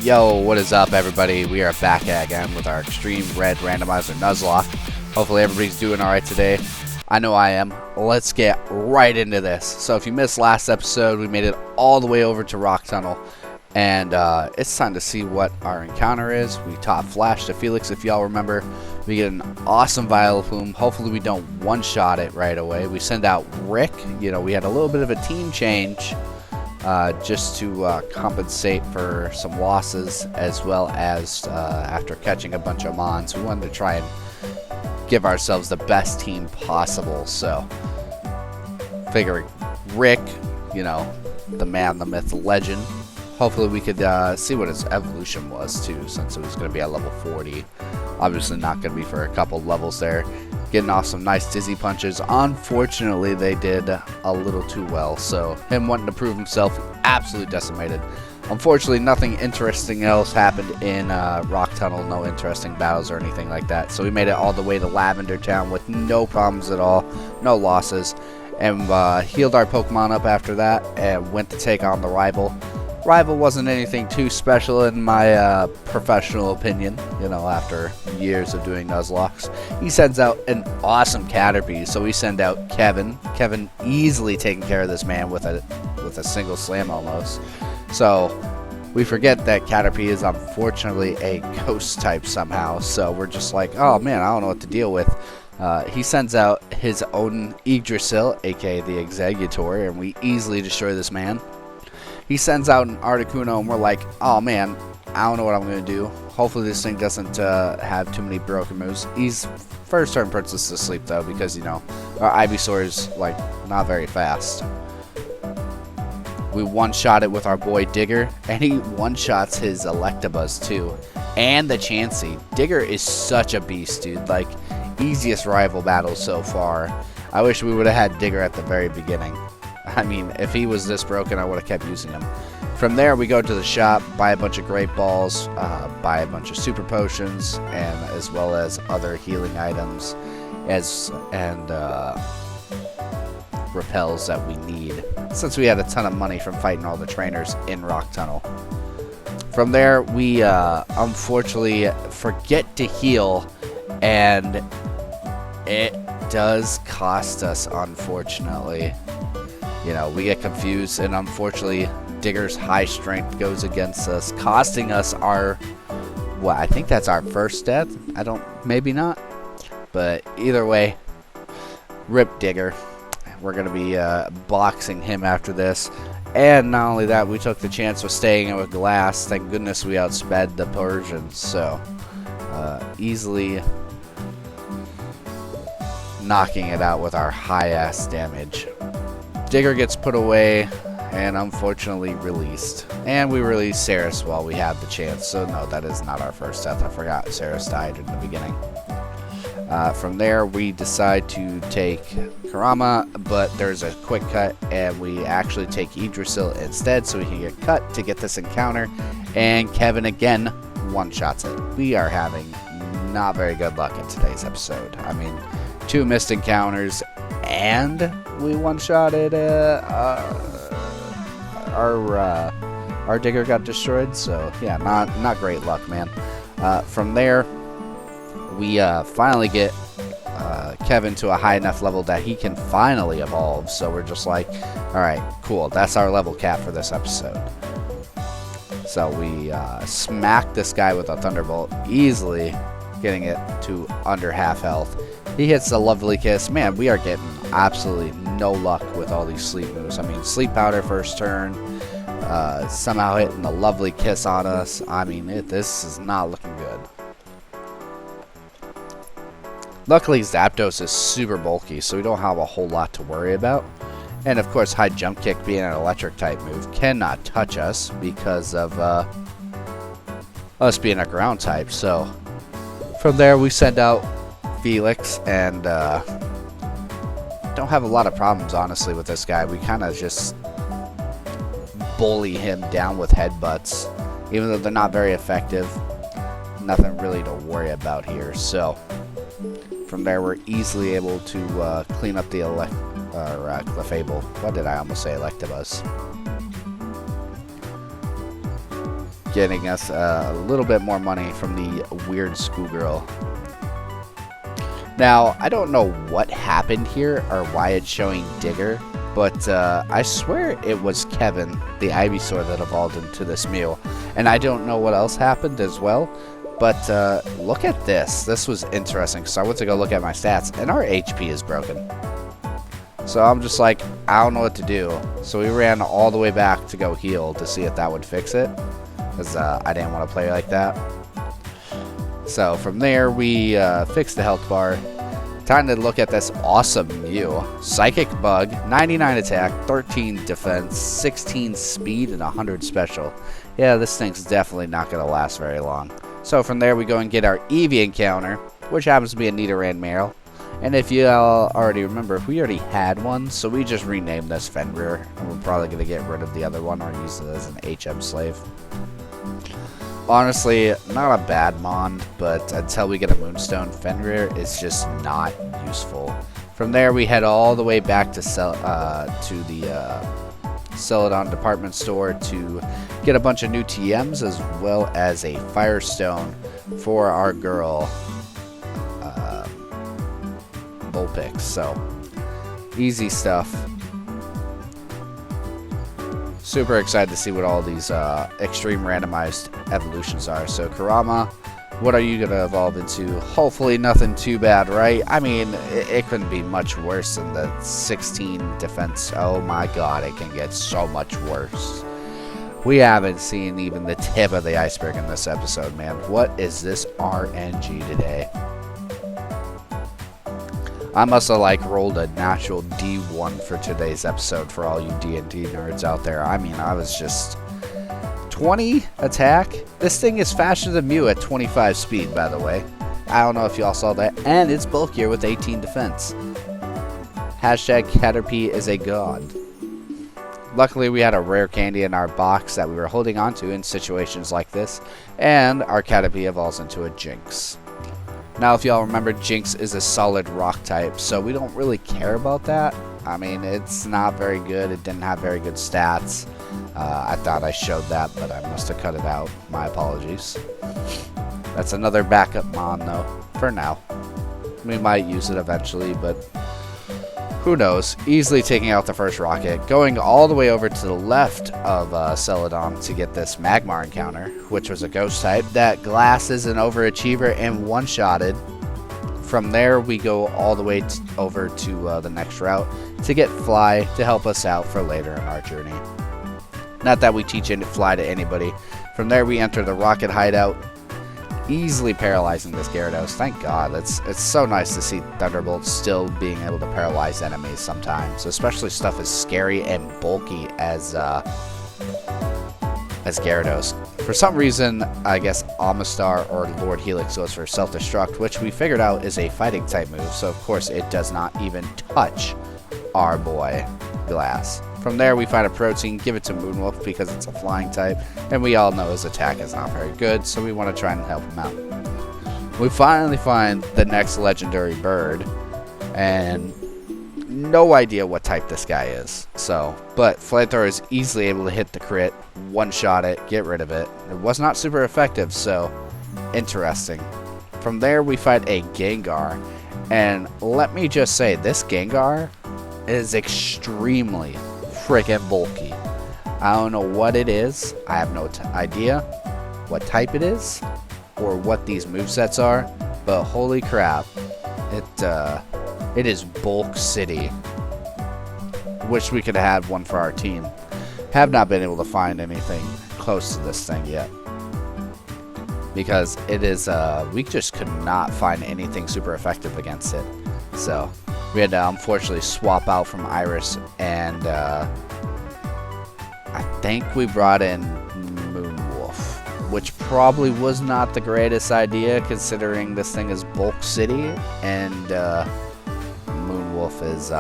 Yo, what is up, everybody? We are back again with our Extreme Red Randomizer Nuzlocke. Hopefully everybody's doing alright today. I know I am. Let's get right into this. So if you missed last episode, we made it all the way over to Rock Tunnel. And it's time to see what our encounter is. We top flash to Felix, if y'all remember. We get an awesome Vileplume. Hopefully we don't one-shot it right away. We send out Rick. You know, we had a little bit of a team change. Just to compensate for some losses, as well as after catching a bunch of Mons, we wanted to try and give ourselves the best team possible. So, figuring Rick, you know, the man, the myth, the legend. Hopefully we could see what his evolution was too, since it was going to be at level 40. Obviously not going to be for a couple levels there. Getting off some nice dizzy punches. Unfortunately, they did a little too well, so him wanting to prove himself, absolutely decimated. Unfortunately, nothing interesting else happened in Rock Tunnel. No interesting battles or anything like that. So we made it all the way to Lavender Town with no problems at all, no losses, and healed our Pokemon up after that and went to take on the rival. Rival wasn't anything too special in my professional opinion, you know, after years of doing Nuzlocks. He sends out an awesome Caterpie, so we send out Kevin. Kevin easily taking care of this man with a single slam almost. So we forget that Caterpie is unfortunately a ghost type somehow, so we're just like, oh man, I don't know what to deal with. He sends out his own Yggdrasil, aka the Executor, and we easily destroy this man. He sends out an Articuno, and we're like, oh man, I don't know what I'm going to do. Hopefully this thing doesn't have too many broken moves. He's first turn puts us to sleep, though, because, you know, our Ivysaur is, like, not very fast. We one-shot it with our boy Digger, and he one-shots his Electabuzz, too. And the Chansey. Digger is such a beast, dude. Like, easiest rival battle so far. I wish we would have had Digger at the very beginning. I mean, if he was this broken, I would have kept using him. From there, we go to the shop, buy a bunch of Great Balls, buy a bunch of Super Potions, and as well as other healing items, and repels that we need, since we had a ton of money from fighting all the trainers in Rock Tunnel. From there, we unfortunately forget to heal, and it does cost us, unfortunately. You know, we get confused, and unfortunately, Digger's high strength goes against us, costing us our, well, I think that's our first death. Maybe not. But either way, rip Digger. We're going to be boxing him after this. And not only that, we took the chance of staying in with Glass. Thank goodness we outsped the Persians. So, easily knocking it out with our high-ass damage. Digger gets put away and unfortunately released. And we release Saris while we have the chance. So no, that is not our first death. I forgot Saris died in the beginning. From there, we decide to take Karama, but there's a quick cut, and we actually take Yggdrasil instead so we can get cut to get this encounter. And Kevin again one-shots it. We are having not very good luck in today's episode. I mean, 2 missed encounters, and we one-shotted our Digger got destroyed. So yeah, not great luck, man. From there, we finally get Kevin to a high enough level that he can finally evolve. So we're just like, all right, cool. That's our level cap for this episode. So we smack this guy with a Thunderbolt, easily getting it to under half health. He hits a lovely kiss. Man, we are getting absolutely no luck with all these sleep moves. I mean, Sleep Powder first turn, somehow hitting a lovely kiss on us. I mean, this is not looking good. Luckily, Zapdos is super bulky, so we don't have a whole lot to worry about. And of course, High Jump Kick, being an electric type move, cannot touch us because of us being a ground type. So from there, we send out Felix, and don't have a lot of problems, honestly, with this guy. We kind of just bully him down with headbutts, even though they're not very effective. Nothing really to worry about here. So from there, we're easily able to clean up the Clefable. What did I almost say? Electabuzz. getting us a little bit more money from the weird schoolgirl. Now, I don't know what happened here or why it's showing Digger, but I swear it was Kevin, the Ivysaur, that evolved into this Mew. And I don't know what else happened as well, but look at this. This was interesting, so I went to go look at my stats, and our HP is broken. So I'm just like, I don't know what to do. So we ran all the way back to go heal to see if that would fix it, because I didn't want to play like that. So from there, we fixed the health bar. Time to look at this awesome Mew. Psychic Bug, 99 attack, 13 defense, 16 speed, and 100 special. Yeah, this thing's definitely not going to last very long. So from there, we go and get our Eevee encounter, which happens to be a Nidoran male. And if you all already remember, we already had one, so we just renamed this Fenrir. And we're probably going to get rid of the other one or use it as an HM slave. Honestly, not a bad Mond, but until we get a Moonstone, Fenrir is just not useful. From there, we head all the way back to the Celadon department store to get a bunch of new TMs as well as a Firestone for our girl Vulpix. So, easy stuff. Super excited to see what all these extreme randomized evolutions are. So Kurama, what are you going to evolve into? Hopefully nothing too bad, right? I mean, it couldn't be much worse than the 16 defense. Oh my god, it can get so much worse. We haven't seen even the tip of the iceberg in this episode, man. What is this RNG today? I must have like rolled a natural D1 for today's episode for all you D&D nerds out there. I mean, I was just 20 attack. This thing is faster than Mew at 25 speed, by the way. I don't know if y'all saw that. And it's bulkier with 18 defense. Hashtag Caterpie is a god. Luckily, we had a rare candy in our box that we were holding onto in situations like this. And our Caterpie evolves into a Jinx. Now, if y'all remember, Jinx is a solid rock type, so we don't really care about that. I mean, it's not very good. It didn't have very good stats. I thought I showed that, but I must have cut it out. My apologies. That's another backup Mon, though, for now. We might use it eventually, but who knows. Easily taking out the first rocket. Going all the way over to the left of Celadon to get this Magmar encounter, which was a ghost type. That Glass is an overachiever and one-shotted. From there, we go all the way over to the next route to get Fly to help us out for later in our journey. Not that we teach Fly to anybody. From there, we enter the rocket hideout, easily paralyzing this Gyarados. Thank God. It's so nice to see Thunderbolt still being able to paralyze enemies sometimes, especially stuff as scary and bulky as Gyarados. For some reason, I guess Amistar or Lord Helix goes for Self-Destruct, which we figured out is a fighting type move, so of course it does not even touch our boy Glass. From there, we find a Protein, give it to Moonwolf because it's a flying type, and we all know his attack is not very good, so we want to try and help him out. We finally find the next legendary bird, and no idea what type this guy is. But Flamethrower is easily able to hit the crit, one-shot it, get rid of it. It was not super effective, so interesting. From there, we fight a Gengar, and let me just say, this Gengar is extremely freaking bulky. I don't know what it is. I have no idea what type it is or what these movesets are, but holy crap, it is Bulk City. Wish we could have had one for our team. Have not been able to find anything close to this thing yet, because it is we just could not find anything super effective against it. So we had to unfortunately swap out from Iris, and I think we brought in Moonwolf, which probably was not the greatest idea considering this thing is Bulk City, and Moonwolf is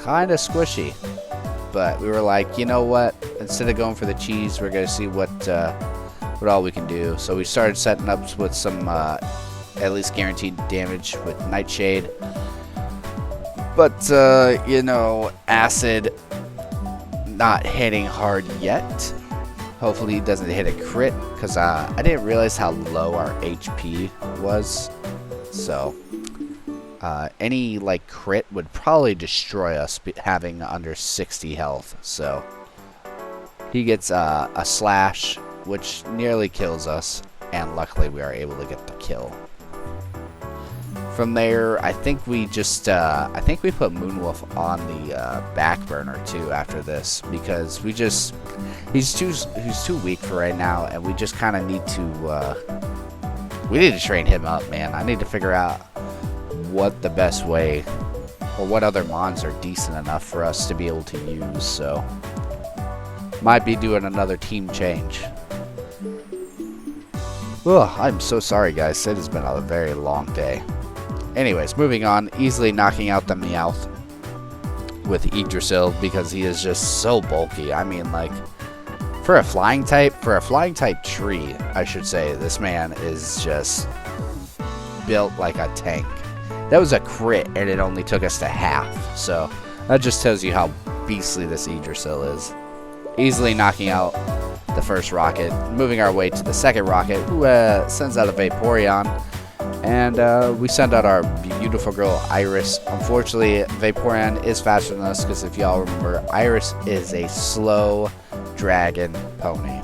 kind of squishy. But we were like, you know what? Instead of going for the cheese, we're gonna see what all we can do. So we started setting up with some at least guaranteed damage with Nightshade. But you know, Acid not hitting hard yet. Hopefully he doesn't hit a crit, because I didn't realize how low our HP was. So any like crit would probably destroy us having under 60 health. So he gets a slash, which nearly kills us, and luckily we are able to get the kill. From there, I think we just I think we put Moonwolf on the back burner too after this, because he's too weak for right now, and we just kind of need to train him up, man. I need to figure out what the best way or what other mons are decent enough for us to be able to use. So might be doing another team change. Oh, I'm so sorry, guys. It has been a very long day. Anyways, moving on, easily knocking out the Meowth with Yggdrasil, because he is just so bulky. I mean, like, for a flying type tree, I should say, this man is just built like a tank. That was a crit, and it only took us to half, so that just tells you how beastly this Yggdrasil is. Easily knocking out the first rocket, moving our way to the second rocket, who sends out a Vaporeon. And we send out our beautiful girl, Iris. Unfortunately, Vaporeon is faster than us, because if y'all remember, Iris is a slow dragon pony.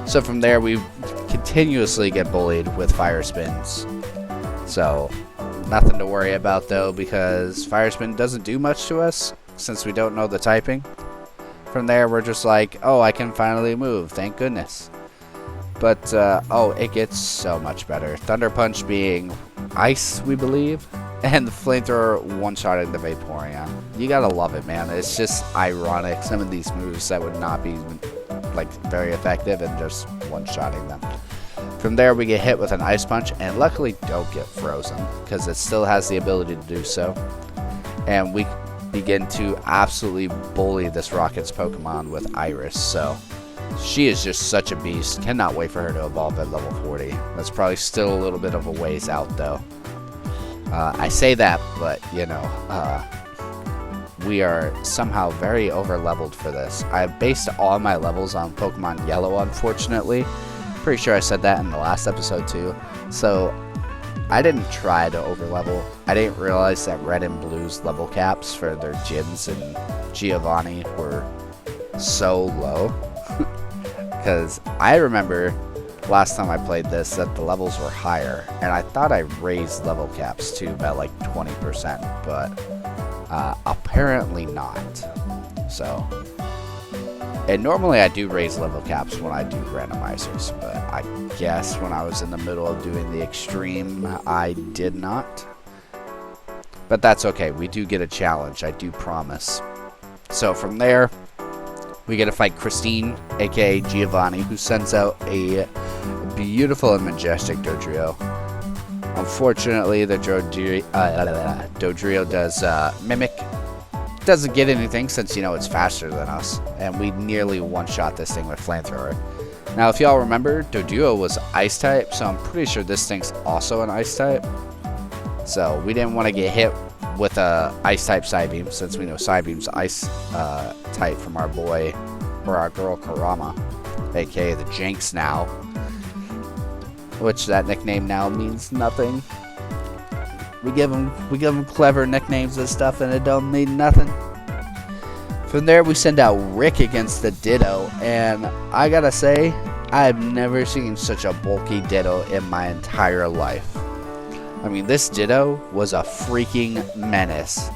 So from there, we continuously get bullied with fire spins. So nothing to worry about, though, because fire spin doesn't do much to us, since we don't know the typing. From there, we're just like, oh, I can finally move, thank goodness. But, oh, it gets so much better. Thunder Punch being ice, we believe, and the Flamethrower one-shotting the Vaporeon. You gotta love it, man. It's just ironic. Some of these moves that would not be, like, very effective, and just one-shotting them. From there, we get hit with an Ice Punch, and luckily don't get frozen, because it still has the ability to do so. And we begin to absolutely bully this Rocket's Pokemon with Iris, so she is just such a beast. Cannot wait for her to evolve at level 40. That's probably still a little bit of a ways out, though. I say that, but, you know, we are somehow very over-leveled for this. I based all my levels on Pokemon Yellow, unfortunately. Pretty sure I said that in the last episode, too. So I didn't try to over-level. I didn't realize that Red and Blue's level caps for their gyms and Giovanni were so low. Because I remember last time I played this that the levels were higher, and I thought I raised level caps too by like 20%, but apparently not. So, and normally I do raise level caps when I do randomizers, but I guess when I was in the middle of doing the extreme, I did not. But that's okay, we do get a challenge, I do promise. So from there, we get to fight Christine, aka Giovanni, who sends out a beautiful and majestic Dodrio. Unfortunately, the Dodrio does Mimic. Doesn't get anything since, you know, it's faster than us. And we nearly one-shot this thing with Flamethrower. Now, if y'all remember, Dodrio was Ice type, so I'm pretty sure this thing's also an Ice type. So we didn't want to get hit with a Ice type Psybeam, since we know Psybeam's Ice type from our boy, or our girl Karama, aka the Jinx now, which that nickname now means nothing. We give them clever nicknames and stuff, and it don't mean nothing. From there, we send out Rick against the Ditto, and I gotta say, I've never seen such a bulky Ditto in my entire life. I mean, this Ditto was a freaking menace.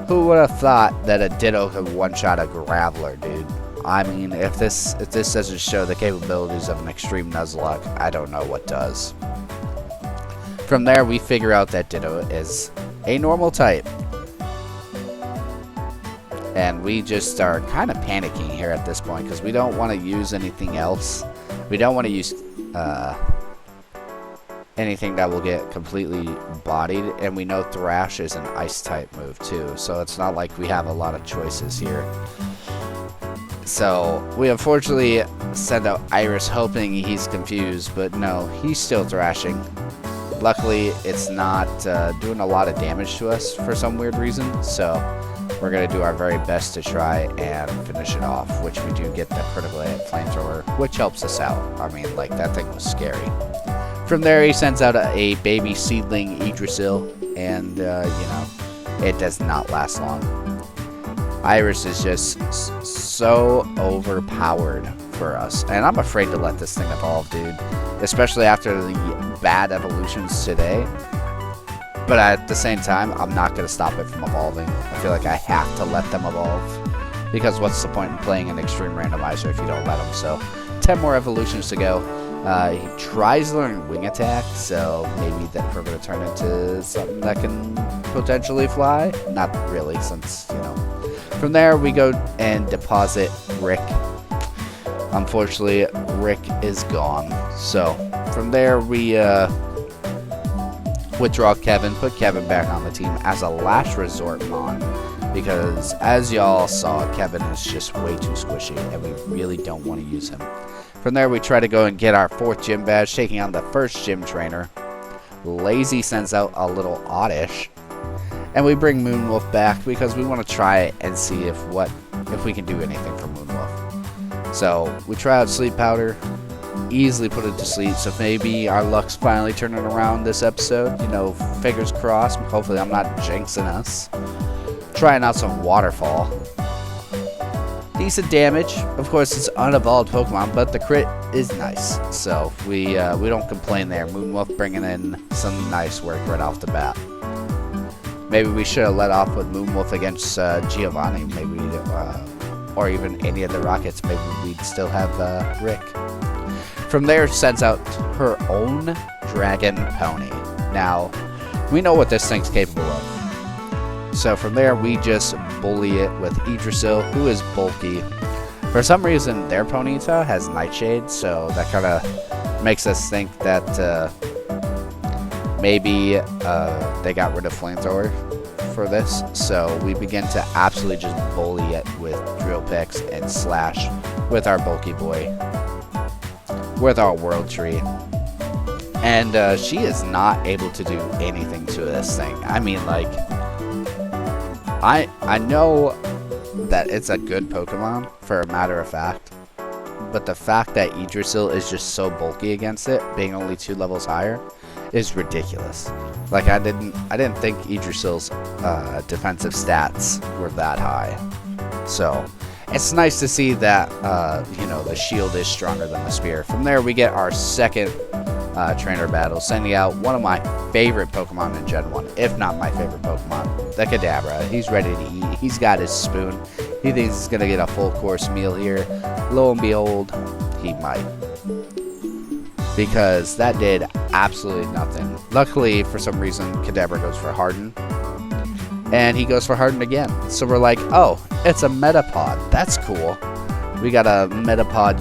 Who would have thought that a Ditto could one-shot a Graveler, dude? I mean, if this doesn't show the capabilities of an extreme Nuzlocke, I don't know what does. From there, we figure out that Ditto is a normal type. And we just are kind of panicking here at this point, because we don't want to use anything else. We don't want to use anything that will get completely bodied, and we know Thrash is an Ice type move too, so it's not like we have a lot of choices here. So we unfortunately send out Iris hoping he's confused, but no, he's still thrashing. Luckily, it's not doing a lot of damage to us for some weird reason, so we're going to do our very best to try and finish it off, which we do get the critical hit flamethrower, which helps us out. I mean, like, that thing was scary. From there, he sends out a baby seedling Yggdrasil, and, you know, it does not last long. Iris is just so overpowered for us, and I'm afraid to let this thing evolve, dude, especially after the bad evolutions today. But at the same time, I'm not going to stop it from evolving. I feel like I have to let them evolve, because what's the point in playing an extreme randomizer if you don't let them? So 10 more evolutions to go. He tries to learn wing attack, so maybe that we're going to turn into something that can potentially fly. Not really, since, you know. From there, we go and deposit Rick. Unfortunately, Rick is gone. So from there, we withdraw Kevin, put Kevin back on the team as a last resort mon, because as y'all saw, Kevin is just way too squishy, and we really don't want to use him. From there, we try to go and get our 4th gym badge, taking on the 1st gym trainer. Lazy sends out a little oddish. And we bring Moonwolf back because we want to try it and see if we can do anything for Moonwolf. So we try out Sleep Powder, easily put it to sleep. So maybe our luck's finally turning around this episode. You know, fingers crossed. Hopefully I'm not jinxing us. Trying out some Waterfall. Decent damage. Of course, it's unevolved Pokemon, but the crit is nice. So we don't complain there. Moonwolf bringing in some nice work right off the bat. Maybe we should have let off with Moonwolf against Giovanni, maybe, or even any of the Rockets. Maybe we'd still have Rick. From there, sends out her own Dragon Pony. Now, we know what this thing's capable of. So from there, we just bully it with Yggdrasil, who is bulky. For some reason, their Ponyta has Nightshade, so that kind of makes us think that maybe they got rid of Flamethrower for this. So we begin to absolutely just bully it with Drill Picks and Slash with our bulky boy, with our World Tree. And she is not able to do anything to this thing. I mean, like, I know that it's a good Pokemon, for a matter of fact, but the fact that Yggdrasil is just so bulky against it, being only 2 levels higher, is ridiculous. Like, I didn't think Yggdrasil's defensive stats were that high. So it's nice to see that you know, the shield is stronger than the spear. From there, we get our 2nd trainer battle, sending out one of my favorite Pokemon in Gen 1, if not my favorite Pokemon, the Kadabra. He's ready to eat. He's got his spoon. He thinks he's going to get a full course meal here. Lo and behold, he might. Because that did absolutely nothing. Luckily, for some reason, Kadabra goes for Harden. And he goes for Harden again. So we're like, oh, it's a Metapod. That's cool. We got a Metapod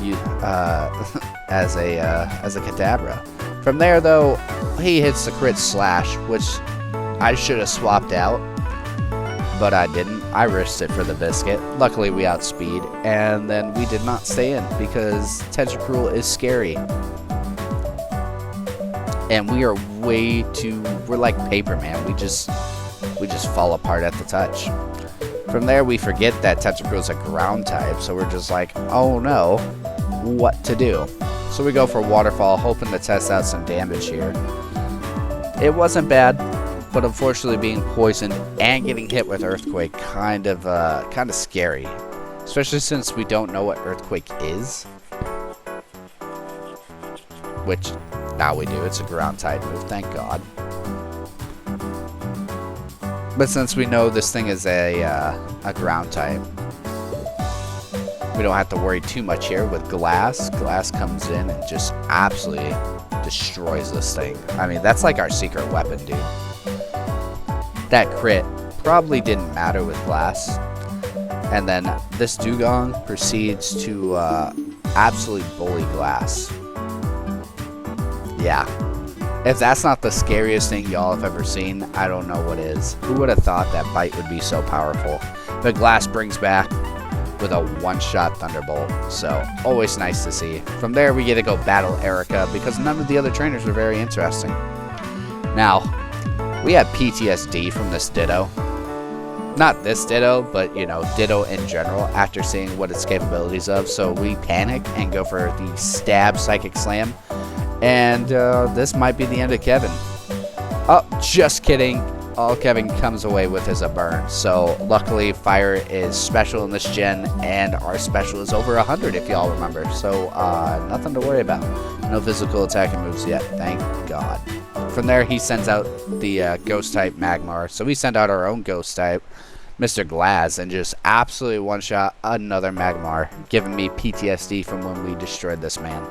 as a Kadabra. From there, though, he hits the crit Slash, which I should have swapped out, but I didn't. I risked it for the biscuit. Luckily, we outspeed, and then we did not stay in because Tentacruel is scary. And we are we're like paper, man. We just fall apart at the touch. From there, we forget that Tentacruel is a ground type, so we're just like, oh no, what to do? So we go for Waterfall, hoping to test out some damage here. It wasn't bad, but unfortunately being poisoned and getting hit with Earthquake kind of scary, especially since we don't know what Earthquake is. Which now we do. It's a ground type move, thank God. But since we know this thing is a ground type, we don't have to worry too much here with Glass. Glass comes in and just absolutely destroys this thing. I mean, that's like our secret weapon, dude. That crit probably didn't matter with Glass. And then this Dugong proceeds to absolutely bully Glass. Yeah. If that's not the scariest thing y'all have ever seen, I don't know what is. Who would have thought that Bite would be so powerful? But Glass brings back with a one-shot Thunderbolt, so always nice to see. From there, we get to go battle Erica, because none of the other trainers are very interesting. Now, we have PTSD from this Ditto. Not this Ditto, but, you know, Ditto in general after seeing what its capabilities of. So we panic and go for the Stab Psychic Slam. And this might be the end of Kevin. Oh, just kidding. All Kevin comes away with is a burn. So luckily Fire is special in this gen, and our special is over 100 if y'all remember. So nothing to worry about. No physical attacking moves yet, thank God. From there he sends out the ghost type Magmar. So we send out our own ghost type, Mr. Glass, and just absolutely one shot another Magmar, giving me PTSD from when we destroyed this man.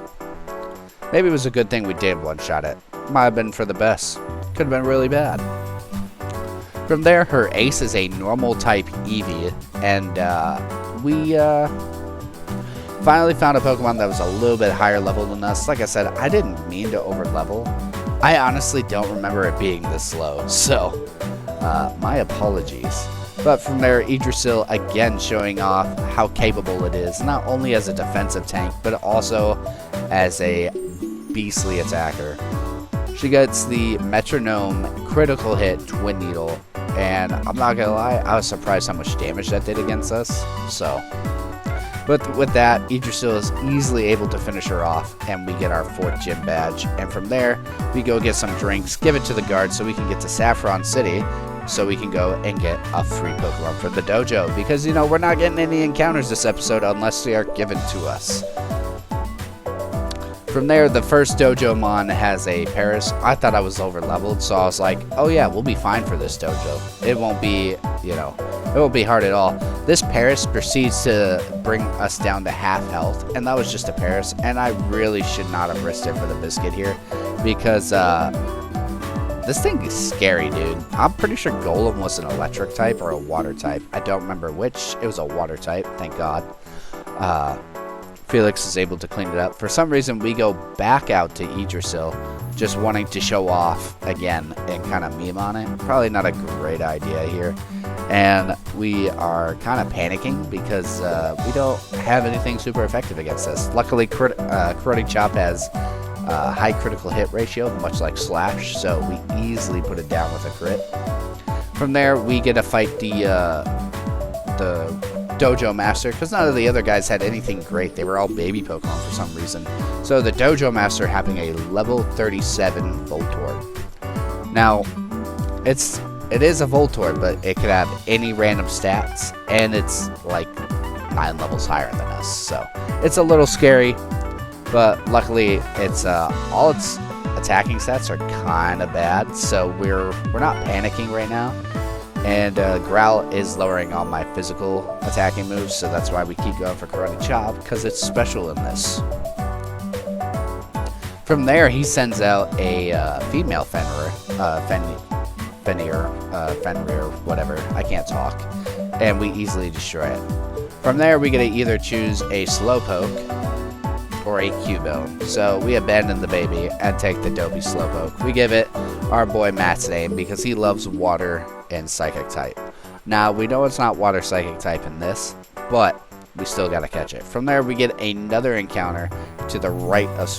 Maybe it was a good thing we did one shot it. Might have been for the best. Could have been really bad. From there, her ace is a normal type Eevee, and we finally found a Pokemon that was a little bit higher level than us. Like I said, I didn't mean to over level. I honestly don't remember it being this low, so my apologies. But from there, Yggdrasil again showing off how capable it is, not only as a defensive tank, but also as a beastly attacker. She gets the Metronome critical hit Twin Needle, and I'm not gonna lie, I was surprised how much damage that did against us. So, but with that, Yggdrasil is easily able to finish her off, and we get our 4th gym badge. And from there, we go get some drinks, give it to the guard so we can get to Saffron City, so we can go and get a free Pokemon for the dojo. Because, you know, we're not getting any encounters this episode unless they are given to us. From there, the first dojo mon has a Paris. I thought I was over leveled, so I was like, oh yeah, we'll be fine for this dojo. It won't be, you know, it won't be hard at all. This Paris proceeds to bring us down to half health, and that was just a Paris, and I really should not have risked it for the biscuit here, because this thing is scary, dude. I'm pretty sure Golem was an electric type or a water type. I don't remember which. It was a water type, thank God. Felix is able to clean it up. For some reason, we go back out to Yggdrasil, just wanting to show off again and kind of meme on it. Probably not a great idea here. And we are kind of panicking because we don't have anything super effective against this. Luckily, Karate Chop has high critical hit ratio, much like Slash, so we easily put it down with a crit. From there, we get to fight the Dojo Master, because none of the other guys had anything great. They were all baby Pokemon for some reason. So the Dojo Master having a level 37 Voltorb. Now, it is a Voltorb, but it could have any random stats, and it's like 9 levels higher than us. So it's a little scary, but luckily it's all its attacking stats are kind of bad, so we're not panicking right now. And Growl is lowering all my physical attacking moves, so that's why we keep going for Karate Chop, because it's special in this. From there, he sends out a female Fenrir, whatever, I can't talk, and we easily destroy it. From there, we get to either choose a Slowpoke or a Cubone. So we abandon the baby and take the dopey Slowpoke. We give it our boy Matt's name because he loves water and psychic type. Now, we know it's not water psychic type in this, but we still gotta catch it. From there, we get another encounter to the right of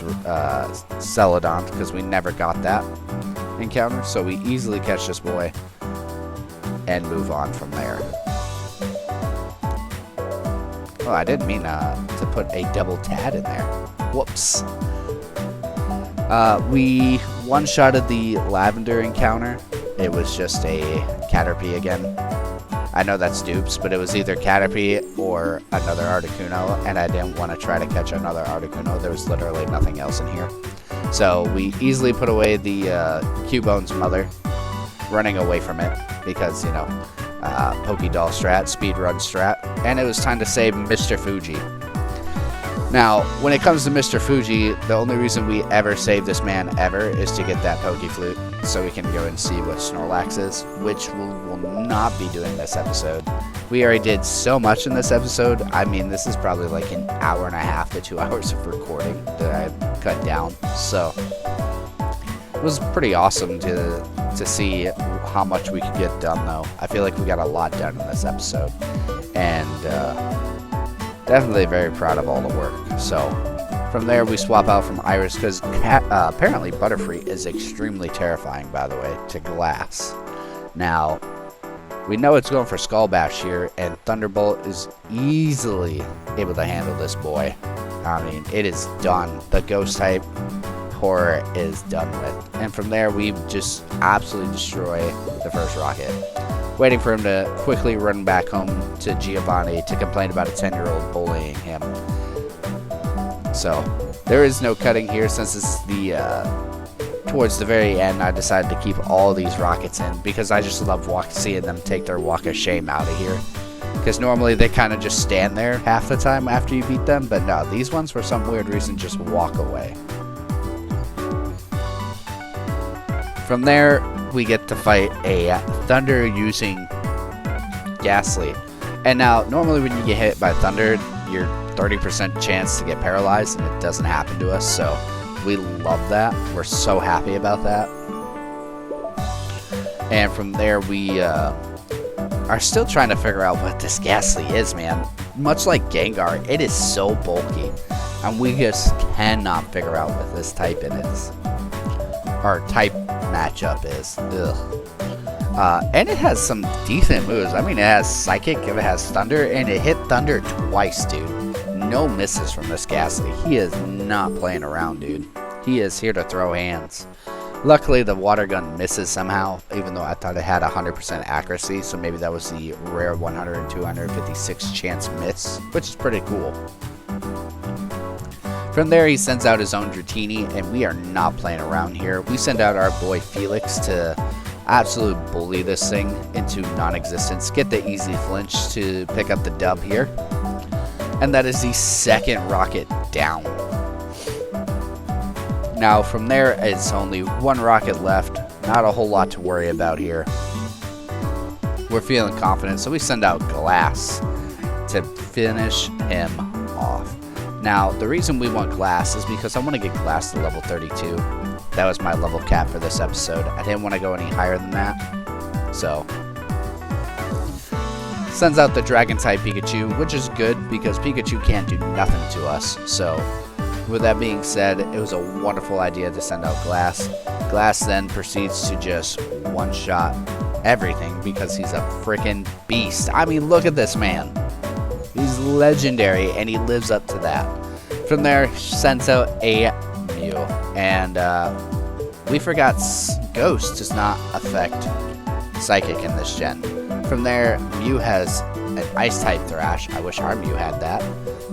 Celadon, because we never got that encounter, so we easily catch this boy and move on from there. Oh, I didn't mean to put a double tad in there. Whoops. We one-shotted the Lavender encounter. It was just a Caterpie again. I know that's dupes, but it was either Caterpie or another Articuno, and I didn't want to try to catch another Articuno. There was literally nothing else in here. So we easily put away the Cubone's mother, running away from it because, you know, Pokédoll strat, speedrun strat, and it was time to save Mr. Fuji. Now, when it comes to Mr. Fuji, the only reason we ever save this man ever is to get that Pokeflute, so we can go and see what Snorlax is, which we will not be doing this episode. We already did so much in this episode. I mean, this is probably like an hour and a half to 2 hours of recording that I cut down, so it was pretty awesome to see how much we could get done, though. I feel like we got a lot done in this episode, and definitely very proud of all the work. So from there, we swap out from Iris, because apparently Butterfree is extremely terrifying, by the way, to Glass. Now, We know it's going for Skull Bash here, and Thunderbolt is easily able to handle this boy. I mean, it is done. The ghost type horror is done with. And from there, we just absolutely destroy the first rocket. Waiting for him to quickly run back home to Giovanni to complain about a 10-year-old bullying him. So, there is no cutting here since it's the, towards the very end, I decided to keep all these rockets in because I just love seeing them take their walk of shame out of here. Because normally they kind of just stand there half the time after you beat them, but no, these ones for some weird reason just walk away. From there, we get to fight a Thunder using Ghastly. And now, normally when you get hit by Thunder, you're 30% chance to get paralyzed, and it doesn't happen to us, so we love that. We're so happy about that. And from there, we are still trying to figure out what this Ghastly is, man. Much like Gengar, it is so bulky, and we just cannot figure out what this type it is. Or type matchup is. Ugh. And it has some decent moves. I mean, it has Psychic, it has Thunder, and it hit Thunder twice, dude. No misses from this Ghastly. He is not playing around, dude. He is here to throw hands. Luckily, the water gun misses somehow, even though I thought it had 100% accuracy, so maybe that was the rare 100 and 256 chance miss, which is pretty cool. From there, he sends out his own Dratini, and we are not playing around here. We send out our boy Felix to absolutely bully this thing into non-existence, get the easy flinch to pick up the dub here. And that is the second rocket down. Now from there, it's only one rocket left. Not a whole lot to worry about here. We're feeling confident, so we send out Glass to finish him off. Now, the reason we want Glass is because I want to get Glass to level 32. That was my level cap for this episode. I didn't want to go any higher than that. So, sends out the Dragon-type Pikachu, which is good because Pikachu can't do nothing to us. So, with that being said, it was a wonderful idea to send out Glass. Glass then proceeds to just one-shot everything because he's a freaking beast. I mean, look at this man. He's legendary, and he lives up to that. From there, sends out a Mew. And we forgot Ghost does not affect Psychic in this gen. From there, Mew has an Ice-type Thrash. I wish our Mew had that.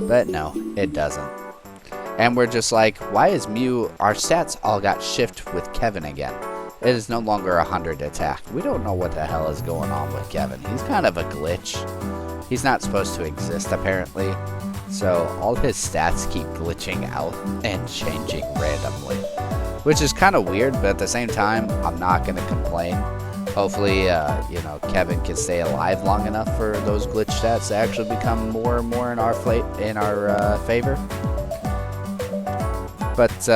But no, it doesn't. And we're just like, why is Mew... Our stats all got shift with Kevin again. It is no longer 100 attack. We don't know what the hell is going on with Kevin. He's kind of a glitch. He's not supposed to exist, apparently. So, all his stats keep glitching out and changing randomly. Which is kind of weird, but at the same time, I'm not going to complain. Hopefully, you know, Kevin can stay alive long enough for those glitch stats to actually become more and more in our favor. But,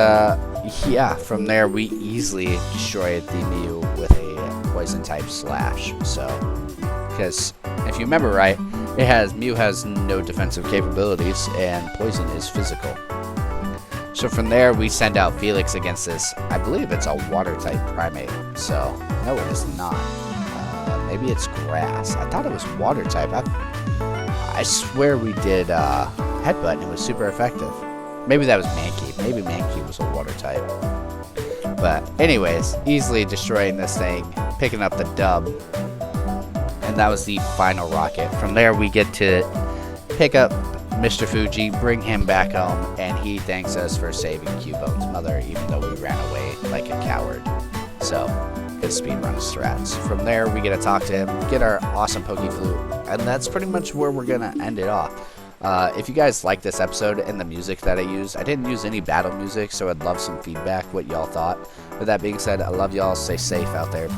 yeah, from there, we easily destroyed the Mew with a Poison-type Slash. So, because if you remember right, Mew has no defensive capabilities, and Poison is physical. So from there, we send out Felix against this. I believe it's a Water-type Primate. So, no, it is not. Maybe it's Grass. I thought it was Water-type. I swear we did Headbutt, and it was super effective. Maybe that was Mankey. Maybe Mankey was a Water-type. But anyways, easily destroying this thing, picking up the dub. And that was the final rocket. From there, we get to pick up Mr. Fuji, bring him back home, and he thanks us for saving Cubone's mother, even though we ran away like a coward. So, good speedrun strats. From there, we get to talk to him, get our awesome Pokeflute, and that's pretty much where we're going to end it off. If you guys like this episode and the music that I used, I didn't use any battle music, so I'd love some feedback, what y'all thought. With that being said, I love y'all. Stay safe out there.